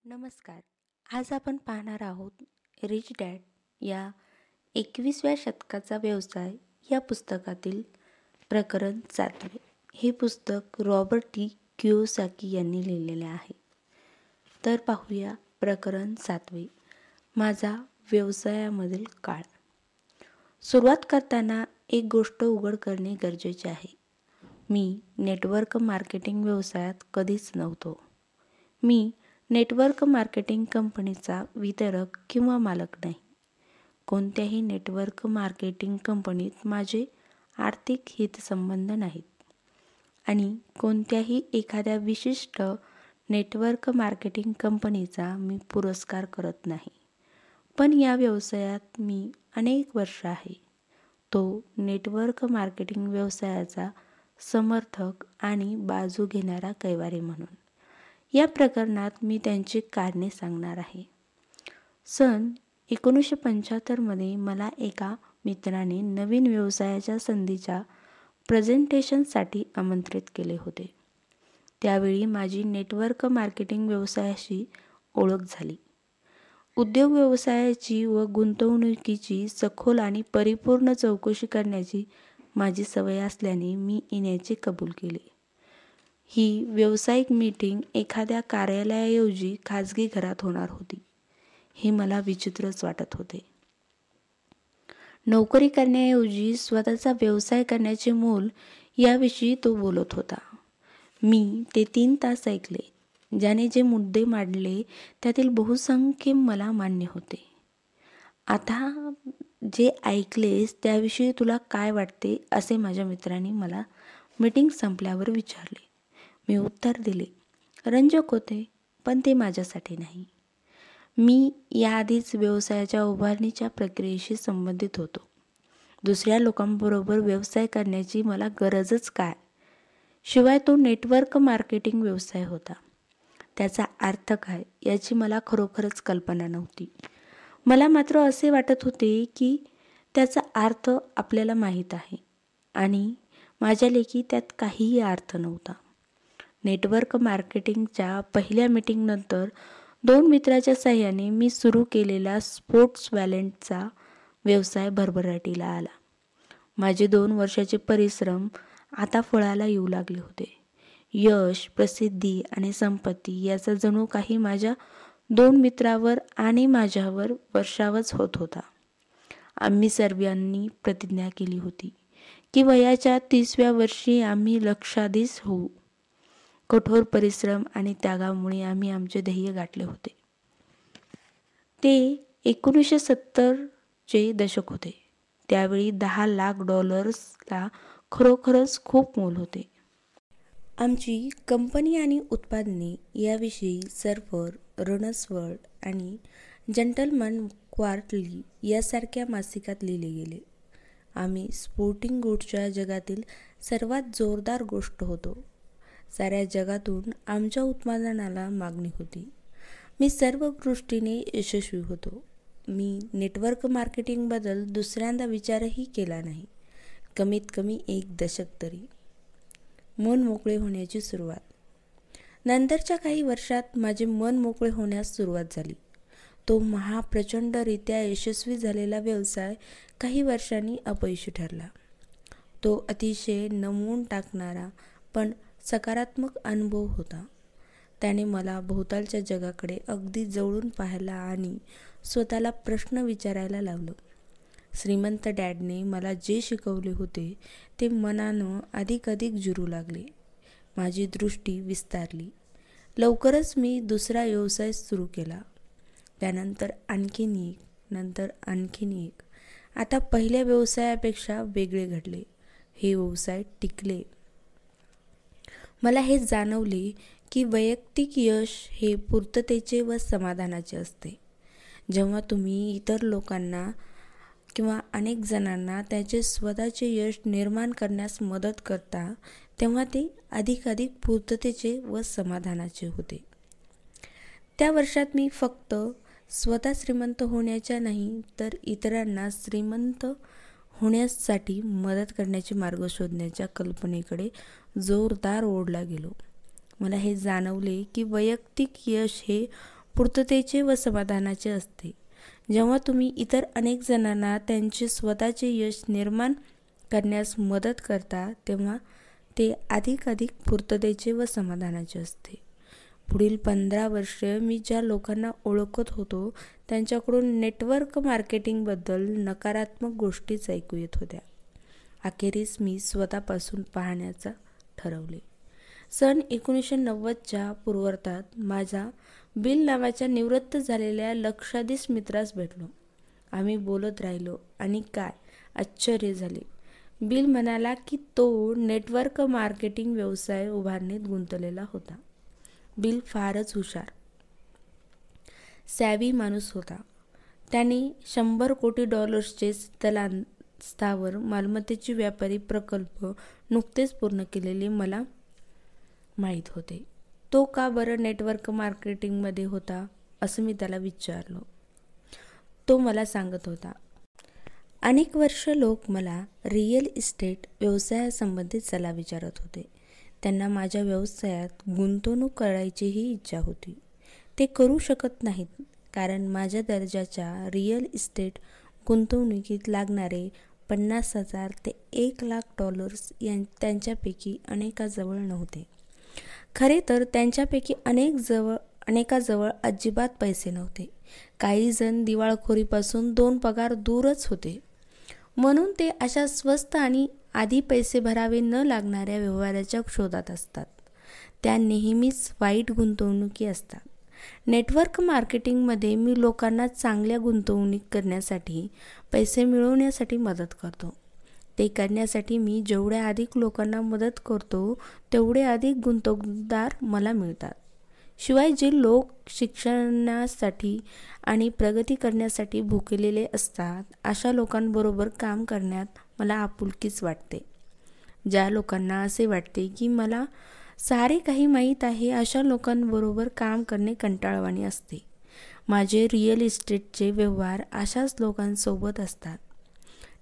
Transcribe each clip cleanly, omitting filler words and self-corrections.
नमस्कार. आज आपण पाहणार आहोत रिच डॅड या 21व्या शतकाचा व्यवसाय या पुस्तकातील प्रकरण 7. हे पुस्तक रॉबर्ट टी कियोसाकी यांनी लिहिलेले आहे. तर पाहूया प्रकरण 7. माझा व्यवसायामधील काळ. सुरुवात करताना एक गोष्ट उघड करणे गरजेचे आहे. मी नेटवर्क मार्केटिंग व्यवसायात कधीच नव्हतो. मी नेटवर्क मार्केटिंग कंपनीचा वितरक किंवा मालक नाही. कोणत्याही नेटवर्क मार्केटिंग कंपनीत माझे आर्थिक हितसंबंध नाहीत आणि कोणत्याही एखाद्या विशिष्ट नेटवर्क मार्केटिंग कंपनीचा मी पुरस्कार करत नाही. पण या व्यवसायात मी अनेक वर्ष आहे. तो नेटवर्क मार्केटिंग व्यवसायाचा समर्थक आणि बाजू घेणारा कैवारी म्हणून. या प्रकरणात मी त्यांची कारणे सांगणार आहे. सन 1975 मला एका मित्राने नवीन व्यवसायाच्या संधीच्या प्रेझेंटेशनसाठी आमंत्रित केले होते. त्यावेळी माझी नेटवर्क मार्केटिंग व्यवसायाशी ओळख झाली. उद्योग व्यवसायाची व गुंतवणुकीची सखोल आणि परिपूर्ण चौकशी करण्याची माझी सवय असल्याने मी येण्याचे कबूल केले. ही व्यावसायिक मीटिंग एखाद्या कार्यालयाऐवजी खाजगी घरात होणार होती. हे मला विचित्रच वाटत होते. नोकरी करण्याऐवजी स्वतःचा व्यवसाय करण्याचे मोल याविषयी तो बोलत होता. मी ते 3 तास ऐकले. ज्याने जे मुद्दे मांडले त्यातील बहुसंख्य मला मान्य होते. आता जे ऐकलेस त्याविषयी तुला काय वाटते असे माझ्या मित्राने मला मीटिंग संपल्यावर विचारले. मी उत्तर दिले. रंजक होते, पण ते माझ्यासाठी नाही. मी याआधीच व्यवसायाच्या उभारणीच्या प्रक्रियेशी संबंधित होतो. दुसऱ्या लोकांबरोबर व्यवसाय करण्याची मला गरजच काय? शिवाय तो नेटवर्क मार्केटिंग व्यवसाय होता. त्याचा अर्थ काय याची मला खरोखरच कल्पना नव्हती. मला मात्र असे वाटत होते की त्याचा अर्थ आपल्याला माहीत आहे आणि माझ्या लेखी त्यात काहीही अर्थ नव्हता. नेटवर्क मार्केटिंगच्या पहिल्या मीटिंगनंतर 2 मित्राच्या साहाय्याने मी सुरू केलेला स्पोर्ट्स वॅलेंटचा व्यवसाय भरभराटीला आला. माझे 2 वर्षाचे परिश्रम आता फळाला येऊ लागले होते. यश, प्रसिद्धी आणि संपत्ती याचा जणू काही माझ्या 2 मित्रांवर आणि माझ्यावर वर्षावच होत होता. आम्ही सर्वांनी प्रतिज्ञा केली होती की वयाच्या 30व्या वर्षी आम्ही लक्षाधीश होऊ. कठोर परिश्रम आणि त्यागामुळे आम्ही आमचे ध्येय गाठले होते. ते 1970चे दशक होते. त्यावेळी $10 लाख खरोखरच खूप मोल होते. आमची कंपनी आणि उत्पादने याविषयी सर्व्हर, रनर्स वर्ल्ड आणि जंटलमन क्वार्टरली यासारख्या मासिकात लिहिले गेले. आम्ही स्पोर्टिंग गुड्सच्या जगातील सर्वात जोरदार गोष्ट होतो. साऱ्या जगातून आमच्या उत्पादनाला मागणी होती. मी सर्व दृष्टीने यशस्वी होतो. मी नेटवर्क मार्केटिंगबद्दल दुसऱ्यांदा विचारही केला नाही. कमीत कमी 1 दशक तरी. मन मोकळे होण्याची सुरुवात. नंतरच्या काही वर्षात माझे मन मोकळे होण्यास सुरुवात झाली. तो महाप्रचंडरित्या यशस्वी झालेला व्यवसाय काही वर्षांनी अपयशी ठरला. तो अतिशय नमवून टाकणारा पण सकारात्मक अनुभव होता. त्याने मला भोवतालच्या जगाकडे अगदी जवळून पाहायला आणि स्वतःला प्रश्न विचारायला लावलं. श्रीमंत डॅडने मला जे शिकवले होते ते मनानं अधिक जिरू लागले. माझी दृष्टी विस्तारली. लवकरच मी दुसरा व्यवसाय सुरू केला. त्यानंतर आणखीन एक, नंतर आणखीन एक. आता पहिल्या व्यवसायापेक्षा वेगळे घडले. हे व्यवसाय टिकले. मला हे जाणवले की वैयक्तिक यश हे पूर्ततेचे व समाधानाचे असते. जेव्हा तुम्ही इतर लोकांना किंवा अनेक जणांना त्यांचे स्वतःचे यश निर्माण करण्यास मदत करता तेव्हा ते अधिक पूर्ततेचे व समाधानाचे होते. त्या वर्षात मी फक्त स्वतः श्रीमंत होण्याच्या नाही तर इतरांना श्रीमंत होण्यासाठी मदत करण्याचे मार्ग शोधण्याच्या कल्पनेकडे जोरदार ओढला गेलो. मला हे जाणवले की वैयक्तिक यश हे पूर्ततेचे व समाधानाचे असते. जेव्हा तुम्ही इतर अनेक जणांना त्यांचे स्वतःचे यश निर्माण करण्यास मदत करता तेव्हा ते अधिक पूर्ततेचे व समाधानाचे असते. पुढील 15 वर्षे मी ज्या लोकांना ओळखत होतो त्यांच्याकडून नेटवर्क मार्केटिंगबद्दल नकारात्मक गोष्टीच ऐकू येत होत्या. अखेरीस मी स्वतःपासून पाहण्याचा ठरवले. सन 1990च्या पूर्वार्धात माझ्या बिल नावाच्या निवृत्त झालेल्या लक्षाधीश मित्रास भेटलो. आम्ही बोलत राहिलो आणि काय आश्चर्य झाले. बिल म्हणाला की तो नेटवर्क मार्केटिंग व्यवसाय उभारणीत गुंतलेला होता. बिल फारच हुशार, सॅवी माणूस होता. त्याने $100 कोटी स्थावर मालमत्तेचे व्यापारी प्रकल्प नुकतेच पूर्ण केलेले मला माहीत होते. तो का बरं नेटवर्क मार्केटिंगमध्ये होता असं मी त्याला विचारलो. तो मला सांगत होता, अनेक वर्ष लोक मला रिअल इस्टेट व्यवसायासंबंधित सल्ला विचारत होते. त्यांना माझ्या व्यवसायात गुंतवणूक करायचीही इच्छा होती. ते करू शकत नाहीत कारण माझ्या दर्जाच्या रिअल इस्टेट गुंतवणुकीत लागणारे $50,000 ते $1,00,000 त्यांच्यापैकी अनेकाजवळ नव्हते. खरे तर त्यांच्यापैकी अनेकाजवळ अजिबात पैसे नव्हते. काही जण दिवाळखोरीपासून 2 पगार दूरच होते. म्हणून ते अशा स्वस्त आणि आधी पैसे भरावे न लागणाऱ्या व्यवहाराच्या शोधात असतात. त्या नेहमीच वाईट गुंतवणुकी असतात. नेटवर्क मार्केटिंगमध्ये मी लोकांना चांगल्या गुंतवणूक करण्यासाठी, पैसे मिळवण्यासाठी मदत करतो. ते करण्यासाठी मी जेवढ्या अधिक लोकांना मदत करतो तेवढे अधिक गुंतवणूकदार मला मिळतात. शिवाय जे लोक शिक्षणासाठी आणि प्रगती करण्यासाठी भुकेलेले असतात अशा लोकांबरोबर काम करण्यात मला आपुलकीच वाटते. ज्या लोकांना असे वाटते की मला सारे काही माहीत आहे अशा लोकांबरोबर काम करणे कंटाळवाणे असते. माझे रिअल इस्टेटचे व्यवहार अशाच लोकांसोबत असतात.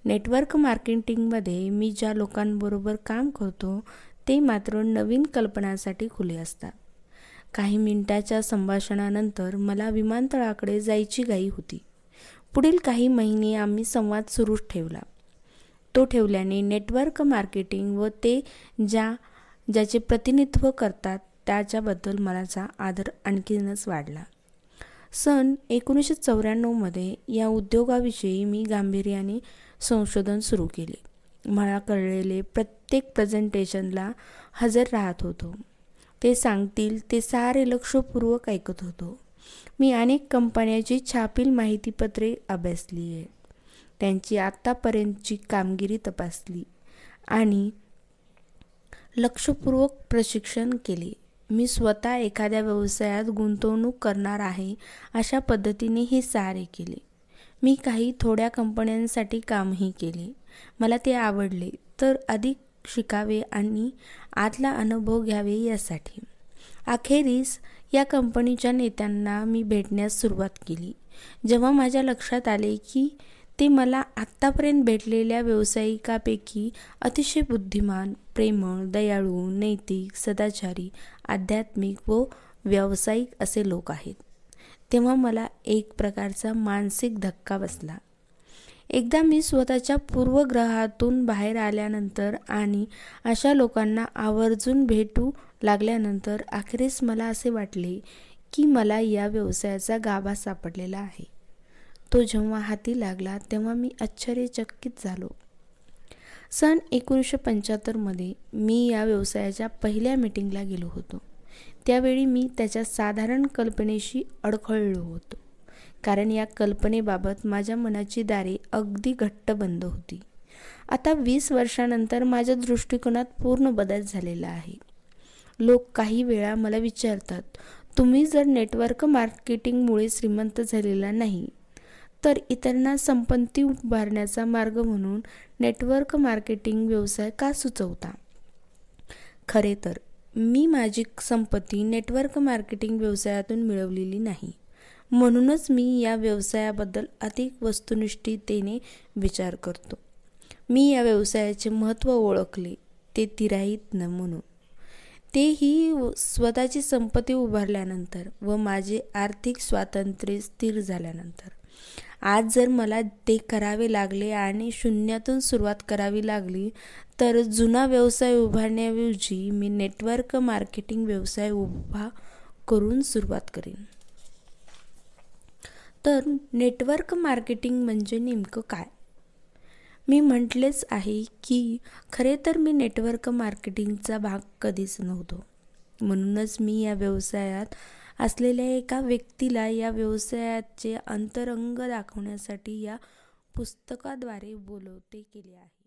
नेटवर्क मार्केटिंगमध्ये मी ज्या लोकांबरोबर काम करतो ते मात्र नवीन कल्पनांसाठी खुले असतात. काही मिनिटाच्या संभाषणानंतर मला विमानतळाकडे जायची घाई होती. पुढील काही महिने आम्ही संवाद सुरू ठेवला. तो ठेवल्याने नेटवर्क मार्केटिंग व ते ज्याचे प्रतिनिधित्व करतात त्याच्याबद्दल माझा आदर आणखीनच वाढला. सन 1994मध्ये या उद्योगाविषयी मी गांभीर्याने संशोधन सुरू केले. मला कळलेले प्रत्येक प्रेझेंटेशनला हजर राहत होतो. ते सांगतील ते सारे लक्षपूर्वक ऐकत होतो. मी अनेक कंपन्यांची छापील माहितीपत्रे अभ्यासली आहे, त्यांची आत्तापर्यंतची कामगिरी तपासली आणि लक्षपूर्वक प्रशिक्षण केले. मी स्वतः एखाद्या व्यवसायात गुंतवणूक करणार आहे अशा पद्धतीने हे सारे केले. मी काही थोड्या कंपन्यांसाठी कामही केले. मला ते आवडले तर अधिक शिकावे आणि आतला अनुभव घ्यावे यासाठी. अखेरीस या कंपनीच्या नेत्यांना मी भेटण्यास सुरुवात केली. जेव्हा माझ्या लक्षात आले की ते मला आत्तापर्यंत भेटलेल्या व्यावसायिकांपैकी अतिशय बुद्धिमान, प्रेमळ, दयाळू, नैतिक, सदाचारी, आध्यात्मिक व व्यावसायिक असे लोक आहेत, तेव्हा मला एक प्रकारचा मानसिक धक्का बसला. एकदा मी स्वतःच्या पूर्वग्रहातून बाहेर आल्यानंतर आणि अशा लोकांना आवर्जून भेटू लागल्यानंतर अखेरीस मला असे वाटले की मला या व्यवसायाचा गाभा सापडलेला आहे. तो जेव्हा हाती लागला तेव्हा मी आश्चर्यचकित झालो. सन 1975मध्ये मी या व्यवसायाच्या पहिल्या मीटिंगला गेलो होतो. त्यावेळी मी त्याच्या साधारण कल्पनेशी अडखळलो होतो, कारण या कल्पनेबाबत माझ्या मनाची दारे अगदी घट्ट बंद होती. आता 20 वर्षांनंतर माझ्या दृष्टिकोनात पूर्ण बदल झालेला आहे. लोक काही वेळा मला विचारतात, तुम्ही जर नेटवर्क मार्केटिंगमुळे श्रीमंत झालेला नाही तर इतरांना संपत्ती उभारण्याचा मार्ग म्हणून नेटवर्क मार्केटिंग व्यवसाय का सुचवता? खरे तर मी माझी संपत्ती नेटवर्क मार्केटिंग व्यवसायातून मिळवलेली नाही. म्हणूनच मी या व्यवसायाबद्दल अधिक वस्तुनिष्ठतेने विचार करतो. मी या व्यवसायाचे महत्त्व ओळखले, ते तिराहित म्हणून. तेही स्वतःची संपत्ती उभारल्यानंतर व माझे आर्थिक स्वातंत्र्य स्थिर झाल्यानंतर. आज जर मला ते करावे लागले आणि शून्यातून सुरुवात करावी लागली तर जुना व्यवसाय उभारण्याऐवजी मी नेटवर्क मार्केटिंग व्यवसाय उभा करून सुरुवात करीन. तर नेटवर्क मार्केटिंग म्हणजे नेमकं काय? मी म्हटलेच आहे की खरे तर मी नेटवर्क मार्केटिंगचा भाग कधीच नव्हतो. म्हणूनच मी या व्यवसायात असलेल्या एका व्यक्तीला या व्यवसायाचे अंतरंग दाखवण्यासाठी या पुस्तकाद्वारे बोलवते केले आहे.